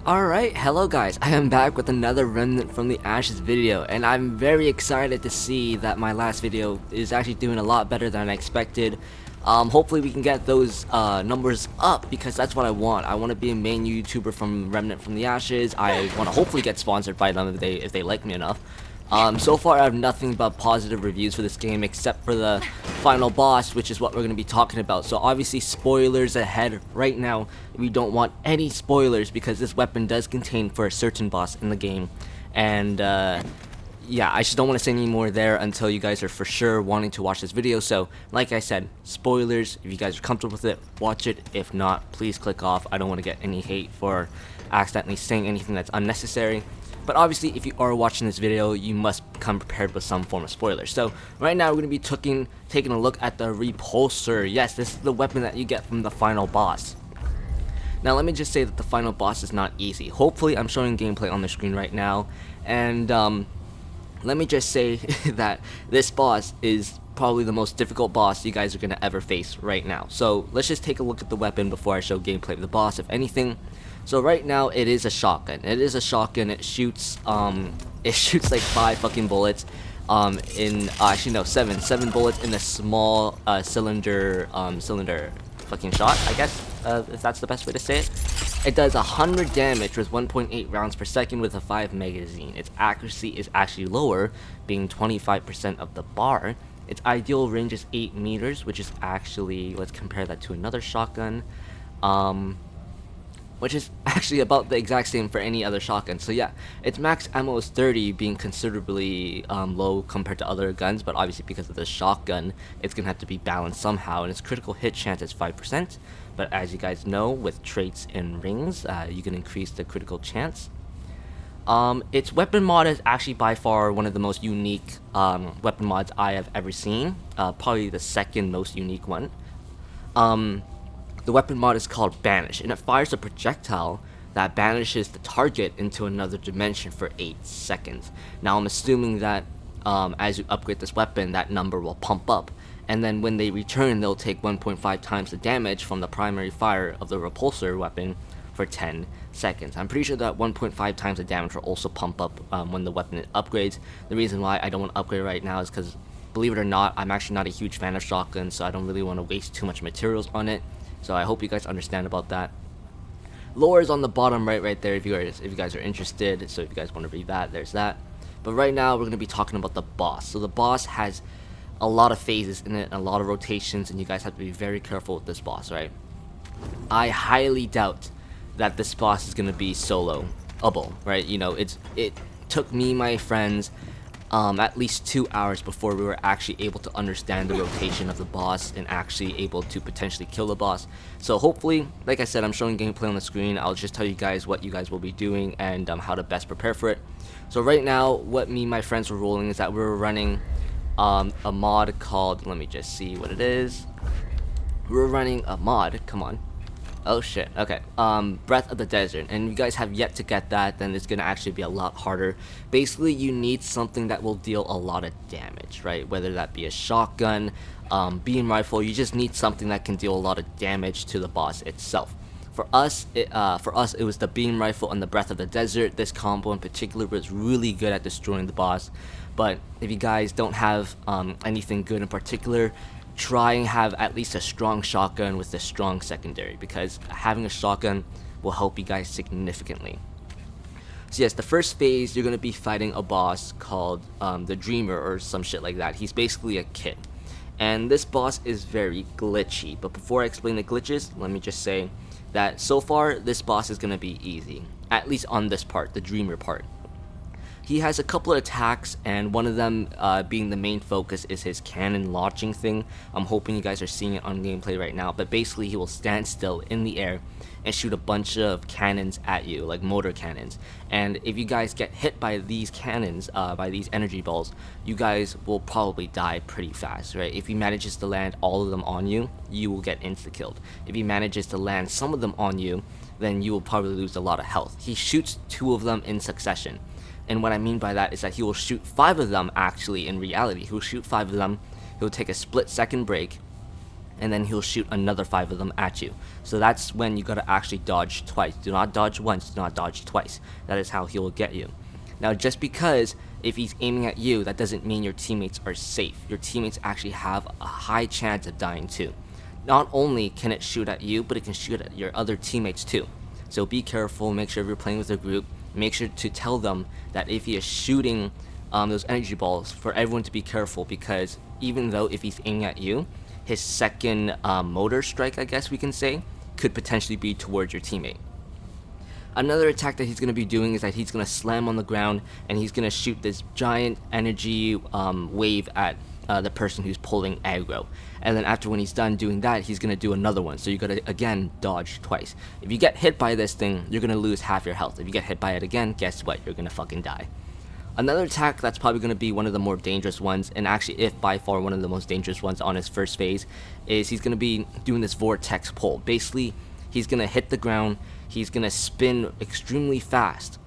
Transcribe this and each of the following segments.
Alright, hello guys, I am back with another Remnant from the Ashes video, and I'm very excited to see that my last video is actually doing a lot better than I expected. Hopefully we can get those numbers up, because that's what I want. I want to be a main YouTuber from Remnant from the Ashes. I want to hopefully get sponsored by them if they like me enough. So far I have nothing but positive reviews for this game except for the final boss, which is what we're going to be talking about. So obviously spoilers ahead. Right now we don't want any spoilers because this weapon does contain for a certain boss in the game. And yeah, I just don't want to say any more there until you guys are for sure wanting to watch this video. So like I said, spoilers, if you guys are comfortable with it, watch it. If not, please click off. I don't want to get any hate for accidentally saying anything that's unnecessary. But obviously, if you are watching this video, you must come prepared with some form of spoilers. So right now, we're going to be taking a look at the Repulsor. Yes, this is the weapon that you get from the final boss. Now, let me just say that the final boss is not easy. Hopefully, I'm showing gameplay on the screen right now. And let me just say that this boss is probably the most difficult boss you guys are going to ever face right now. So let's just take a look at the weapon before I show gameplay of the boss, if anything. So right now it is a shotgun. It shoots like 5 fucking bullets actually no, 7 bullets in a small cylinder fucking shot, I guess, if that's the best way to say it. It does 100 damage with 1.8 rounds per second with a 5 magazine. Its accuracy is actually lower, being 25% of the bar. Its ideal range is 8 meters, which is actually, let's compare that to another shotgun, which is actually about the exact same for any other shotgun. So yeah, its max ammo is 30, being considerably low compared to other guns, but obviously because of the shotgun, it's gonna have to be balanced somehow, and its critical hit chance is 5%, but as you guys know, with traits and rings, you can increase the critical chance. Its weapon mod is actually by far one of the most unique weapon mods I have ever seen, probably the second most unique one. The weapon mod is called Banish, and it fires a projectile that banishes the target into another dimension for 8 seconds. Now I'm assuming that as you upgrade this weapon, that number will pump up, and then when they return, they'll take 1.5 times the damage from the primary fire of the Repulsor weapon for 10 seconds. I'm pretty sure that 1.5 times the damage will also pump up when the weapon upgrades. The reason why I don't want to upgrade right now is because, believe it or not, I'm actually not a huge fan of shotguns, so I don't really want to waste too much materials on it. So I hope you guys understand about that. Lore is on the bottom right there if you guys are interested. So if you guys want to read that, there's that. But right now we're going to be talking about the boss. So the boss has a lot of phases in it, a lot of rotations, and you guys have to be very careful with this boss, right? I highly doubt that this boss is going to be solo-able, right? You know, it took me, my friends, at least 2 hours before we were actually able to understand the rotation of the boss and actually able to potentially kill the boss. So hopefully, like I said, I'm showing gameplay on the screen. I'll just tell you guys what you guys will be doing and how to best prepare for it. So right now, what me and my friends were rolling is that we were running a mod called, let me just see what it is. We're running a mod, come on. Oh shit, okay, Breath of the Desert, and you guys have yet to get that, then it's gonna actually be a lot harder. Basically, you need something that will deal a lot of damage, right? Whether that be a shotgun, beam rifle, you just need something that can deal a lot of damage to the boss itself. For us, it was the beam rifle and the Breath of the Desert. This combo in particular was really good at destroying the boss, but if you guys don't have anything good in particular, try and have at least a strong shotgun with a strong secondary, because having a shotgun will help you guys significantly. So yes, the first phase, you're going to be fighting a boss called the Dreamer or some shit like that. He's basically a kid, and this boss is very glitchy. But before I explain the glitches, let me just say that so far this boss is going to be easy, at least on this part, the Dreamer part. He has a couple of attacks, and one of them being the main focus is his cannon launching thing. I'm hoping you guys are seeing it on gameplay right now, but basically he will stand still in the air and shoot a bunch of cannons at you, like motor cannons. And if you guys get hit by these cannons, by these energy balls, you guys will probably die pretty fast, right? If he manages to land all of them on you, you will get insta-killed. If he manages to land some of them on you, then you will probably lose a lot of health. He shoots 2 of them in succession. And what I mean by that is that he will shoot 5 of them actually in reality. He'll shoot 5 of them, he'll take a split second break, and then he'll shoot another 5 of them at you. So that's when you gotta actually dodge twice. Do not dodge once, do not dodge twice. That is how he'll get you. Now, just because if he's aiming at you, that doesn't mean your teammates are safe. Your teammates actually have a high chance of dying too. Not only can it shoot at you, but it can shoot at your other teammates too. So be careful, make sure if you're playing with a group, make sure to tell them that if he is shooting those energy balls, for everyone to be careful, because even though if he's aiming at you, his second motor strike, I guess we can say, could potentially be towards your teammate. Another attack that he's going to be doing is that he's going to slam on the ground and he's going to shoot this giant energy wave at the person who's pulling aggro. And then after when he's done doing that, he's going to do another one. So you got to, again, dodge twice. If you get hit by this thing, you're going to lose half your health. If you get hit by it again, guess what? You're going to fucking die. Another attack that's probably going to be one of the more dangerous ones, and actually if by far one of the most dangerous ones on his first phase, is he's going to be doing this vortex pull. Basically, he's going to hit the ground, he's going to spin extremely fast,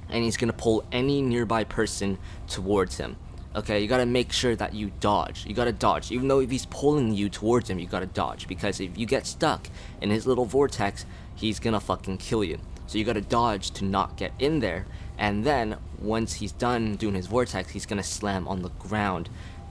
and he's going to pull any nearby person towards him. Okay, you got to make sure that you dodge. You got to dodge. Even though if he's pulling you towards him, you got to dodge. Because if you get stuck in his little vortex, he's going to fucking kill you. So you got to dodge to not get in there. And then, once he's done doing his vortex, he's going to slam on the ground.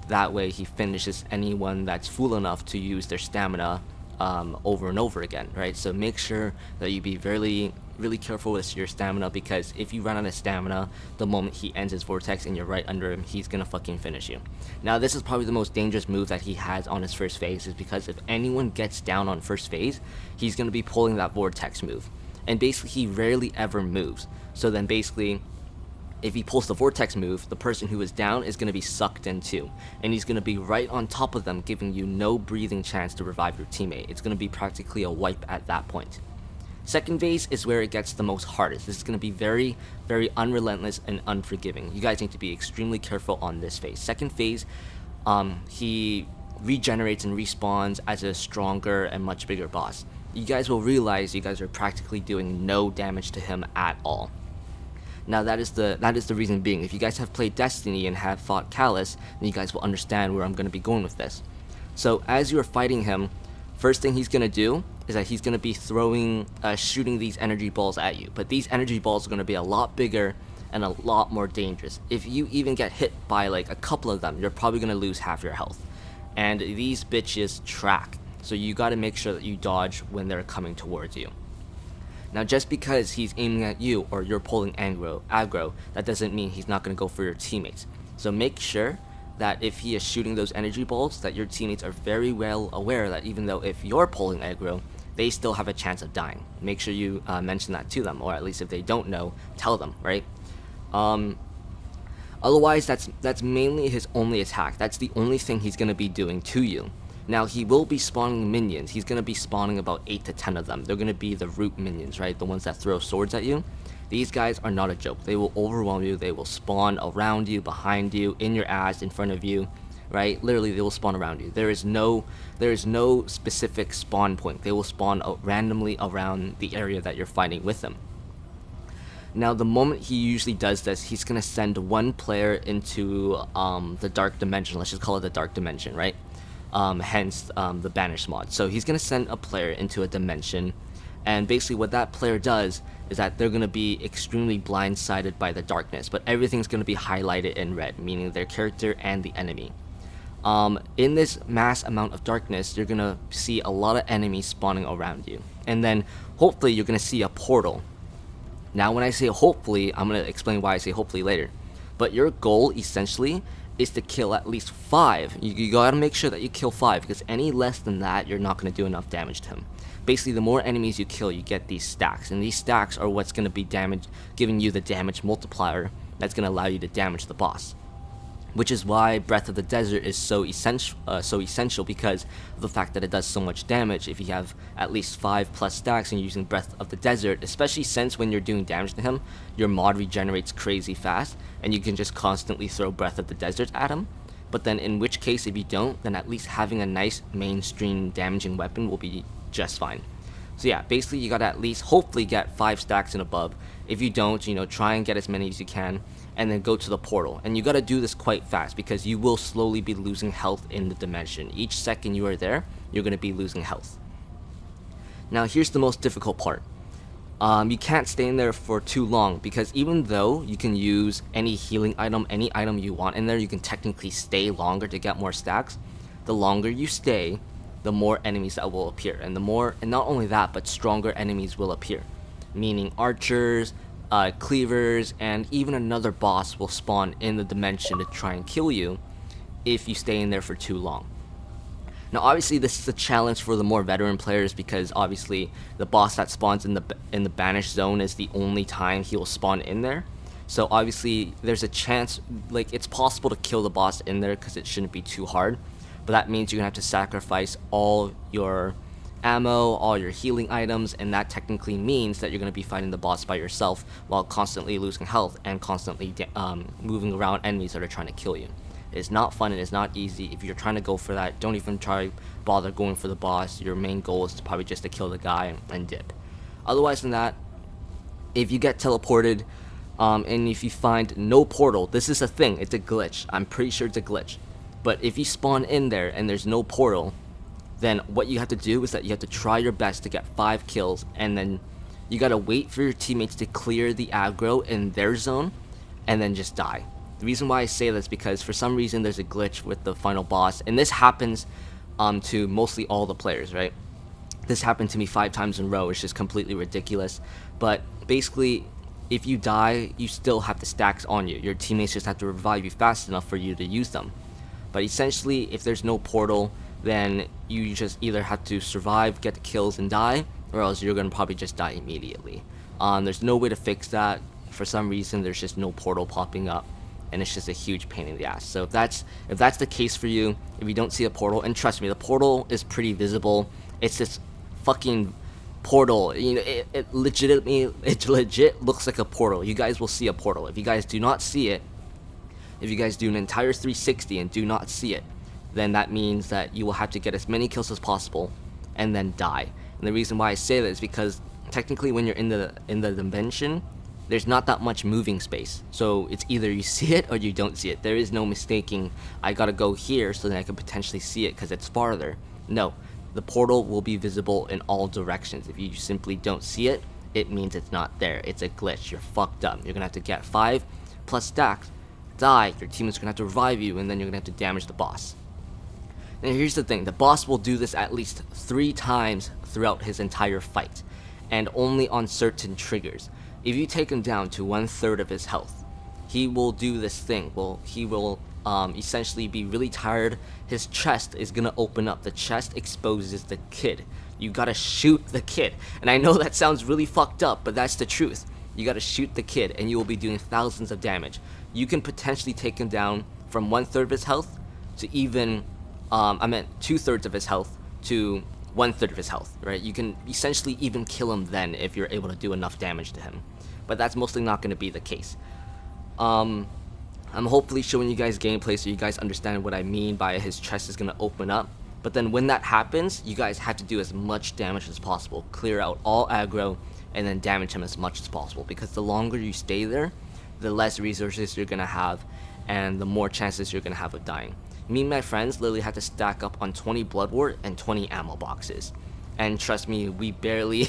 That way he finishes anyone that's fool enough to use their stamina over and over again, right? So make sure that you be really careful with your stamina, because if you run out of stamina the moment he ends his vortex and you're right under him, he's gonna fucking finish you. Now, this is probably the most dangerous move that he has on his first phase, is because if anyone gets down on first phase, he's gonna be pulling that vortex move. And basically he rarely ever moves. So then basically, if he pulls the vortex move, the person who is down is going to be sucked in too. And he's going to be right on top of them, giving you no breathing chance to revive your teammate. It's going to be practically a wipe at that point. Second phase is where it gets the most hardest. This is going to be very, very unrelentless and unforgiving. You guys need to be extremely careful on this phase. Second phase, he regenerates and respawns as a stronger and much bigger boss. You guys will realize you guys are practically doing no damage to him at all. Now that is the reason being. If you guys have played Destiny and have fought Callus, then you guys will understand where I'm going to be going with this. So as you are fighting him, first thing he's going to do is that he's going to be shooting these energy balls at you. But these energy balls are going to be a lot bigger and a lot more dangerous. If you even get hit by like a couple of them, you're probably going to lose half your health. And these bitches track. So you got to make sure that you dodge when they're coming towards you. Now, just because he's aiming at you or you're pulling aggro, that doesn't mean he's not going to go for your teammates. So make sure that if he is shooting those energy balls, that your teammates are very well aware that even though if you're pulling aggro, they still have a chance of dying. Make sure you mention that to them, or at least if they don't know, tell them, right? Otherwise, that's mainly his only attack. That's the only thing he's going to be doing to you. Now, he will be spawning minions. He's going to be spawning about 8 to 10 of them. They're going to be the root minions, right? The ones that throw swords at you. These guys are not a joke. They will overwhelm you. They will spawn around you, behind you, in your ass, in front of you, right? Literally, they will spawn around you. There is no specific spawn point. They will spawn randomly around the area that you're fighting with them. Now, the moment he usually does this, he's going to send one player into the dark dimension. Let's just call it the dark dimension, right? Hence the banish mod. So he's going to send a player into a dimension, and basically what that player does is that they're going to be extremely blindsided by the darkness, but everything's going to be highlighted in red, meaning their character and the enemy. In this mass amount of darkness, you're going to see a lot of enemies spawning around you, and then hopefully you're going to see a portal. Now, when I say hopefully, I'm going to explain why I say hopefully later, but your goal essentially is to kill at least 5. You gotta make sure that you kill 5, because any less than that, you're not gonna do enough damage to him. Basically, the more enemies you kill, you get these stacks, and these stacks are what's gonna be giving you the damage multiplier that's gonna allow you to damage the boss. Which is why Breath of the Desert is so essential, because of the fact that it does so much damage. If you have at least 5 plus stacks and you're using Breath of the Desert, especially since when you're doing damage to him, your mod regenerates crazy fast, and you can just constantly throw Breath of the Desert at him. But then in which case, if you don't, then at least having a nice mainstream damaging weapon will be just fine. So yeah, basically you gotta at least hopefully get 5 stacks and above. If you don't, you know, try and get as many as you can, and then go to the portal. And you gotta do this quite fast because you will slowly be losing health in the dimension. Each second you are there, you're gonna be losing health. Now here's the most difficult part. You can't stay in there for too long, because even though you can use any healing item, any item you want in there, you can technically stay longer to get more stacks. The longer you stay, the more enemies that will appear, and not only that, but stronger enemies will appear, meaning archers, cleavers, and even another boss will spawn in the dimension to try and kill you if you stay in there for too long. Now obviously this is a challenge for the more veteran players, because obviously the boss that spawns in the banished zone is the only time he will spawn in there. So obviously there's a chance, like, it's possible to kill the boss in there because it shouldn't be too hard, but that means you're gonna have to sacrifice all your ammo, all your healing items, and that technically means that you're gonna be fighting the boss by yourself while constantly losing health and constantly moving around enemies that are trying to kill you. It's not fun, and it's not easy. If you're trying to go for that, don't even bother going for the boss. Your main goal is probably just to kill the guy and dip. Otherwise than that, if you get teleported, and if you find no portal, this is a thing, it's a glitch. I'm pretty sure it's a glitch. But if you spawn in there and there's no portal, then what you have to do is that you have to try your best to get 5 kills, and then you gotta wait for your teammates to clear the aggro in their zone, and then just die. The reason why I say this is because for some reason there's a glitch with the final boss, and this happens to mostly all the players, right? This happened to me 5 times in a row. It's just completely ridiculous. But basically, if you die, you still have the stacks on you. Your teammates just have to revive you fast enough for you to use them. But essentially, if there's no portal, then you just either have to survive, get the kills, and die, or else you're gonna probably just die immediately. There's no way to fix that. For some reason, there's just no portal popping up, and it's just a huge pain in the ass. So if that's the case for you, if you don't see a portal, and trust me, the portal is pretty visible. It's this fucking portal, you know, it legit looks like a portal. You guys will see a portal. If you guys do not see it, if you guys do an entire 360 and do not see it, then that means that you will have to get as many kills as possible and then die. And the reason why I say that is because technically when you're in the dimension, there's not that much moving space. So it's either you see it or you don't see it. There is no mistaking, I gotta go here so that I can potentially see it because it's farther. No, the portal will be visible in all directions. If you simply don't see it, it means it's not there. It's a glitch. You're fucked up. You're gonna have to get 5 plus stacks, die, your team is gonna have to revive you, and then you're gonna have to damage the boss. And here's the thing, the boss will do this at least 3 times throughout his entire fight, and only on certain triggers. If you take him down to 1/3 of his health, he will do this thing. Well, he will essentially be really tired. His chest is gonna open up. The chest exposes the kid. You gotta shoot the kid. And I know that sounds really fucked up, but that's the truth. You gotta shoot the kid, and you will be doing thousands of damage. You can potentially take him down from 1/3 of his health to even 2/3 of his health to 1/3 of his health, right? You can essentially even kill him then if you're able to do enough damage to him. But that's mostly not going to be the case. I'm hopefully showing you guys gameplay so you guys understand what I mean by his chest is going to open up. But then when that happens, you guys have to do as much damage as possible. Clear out all aggro and then damage him as much as possible. Because the longer you stay there, the less resources you're going to have and the more chances you're going to have of dying. Me and my friends literally had to stack up on 20 blood wart and 20 ammo boxes. And trust me, we barely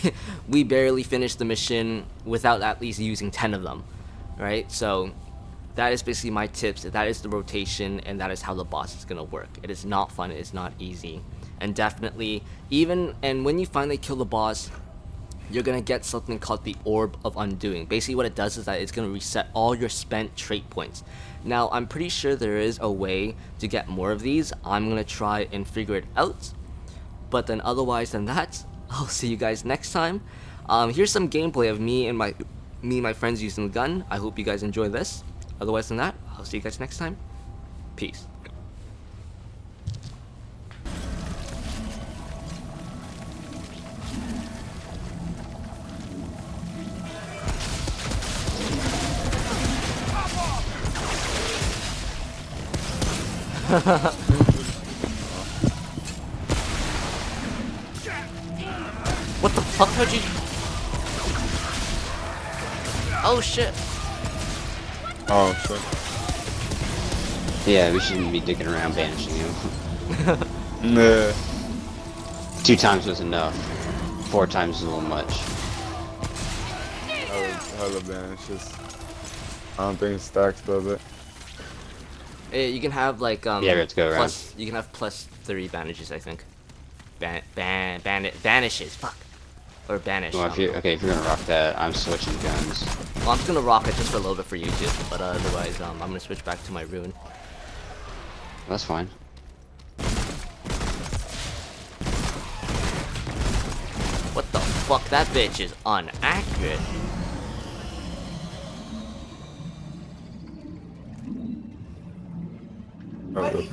finished the mission without at least using 10 of them, right? So that is basically my tips. That is the rotation, and that is how the boss is gonna work. It is not fun, it is not easy. And definitely, and when you finally kill the boss, you're gonna get something called the Orb of Undoing. Basically what it does is that it's gonna reset all your spent trait points. Now, I'm pretty sure there is a way to get more of these. I'm gonna try and figure it out. But then otherwise than that, I'll see you guys next time. Here's some gameplay of me and my friends using the gun. I hope you guys enjoy this. Otherwise than that, I'll see you guys next time. Peace. What the fuck told you? Oh shit. Oh shit. Yeah, we shouldn't be dicking around banishing him. Nah. 2 times was enough. 4 times is a little much. Hella banishes. I don't think stacks does it. You can have like Yeah, let's go around. you can have +3 bandages, I think. Vanishes, fuck. Or banish. Well, if you're gonna rock that, I'm switching guns. Well, I'm just gonna rock it just for a little bit for you too, but otherwise, I'm gonna switch back to my rune. That's fine. What the fuck? That bitch is unaccurate. Okay.